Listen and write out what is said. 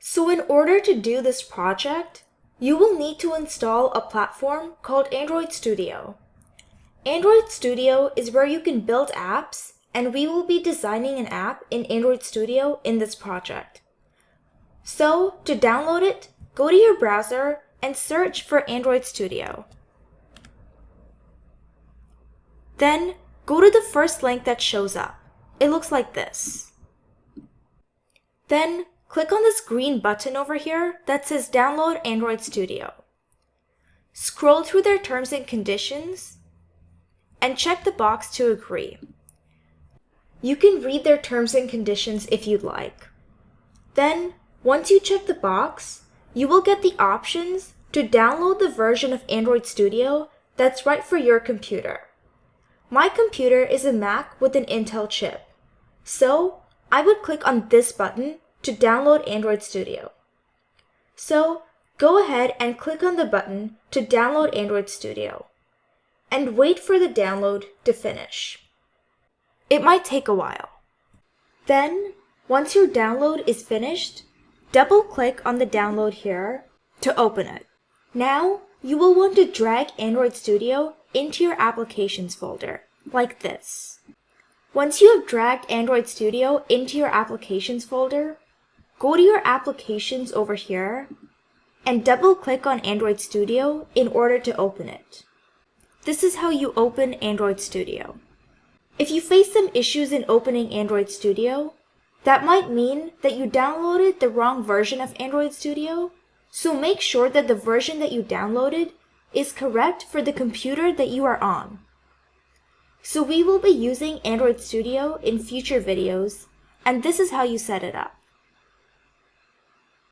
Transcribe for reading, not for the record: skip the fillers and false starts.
So in order to do this project, you will need to install a platform called Android Studio. Android Studio is where you can build apps, and we will be designing an app in Android Studio in this project. So to download it, go to your browser and search for Android Studio. Then go to the first link that shows up. It looks like this. Then click on this green button over here that says Download Android Studio. Scroll through their terms and conditions and check the box to agree. You can read their terms and conditions if you'd like. Then, once you check the box, you will get the options to download the version of Android Studio that's right for your computer. My computer is a Mac with an Intel chip, so I would click on this button to download Android Studio. So go ahead and click on the button to download Android Studio, and wait for the download to finish. It might take a while. Then, once your download is finished, double-click on the download here to open it. Now, you will want to drag Android Studio into your Applications folder, like this. Once you have dragged Android Studio into your Applications folder, go to your Applications over here and double-click on Android Studio in order to open it. This is how you open Android Studio. If you face some issues in opening Android Studio, that might mean that you downloaded the wrong version of Android Studio, so make sure that the version that you downloaded is correct for the computer that you are on. So we will be using Android Studio in future videos, and this is how you set it up.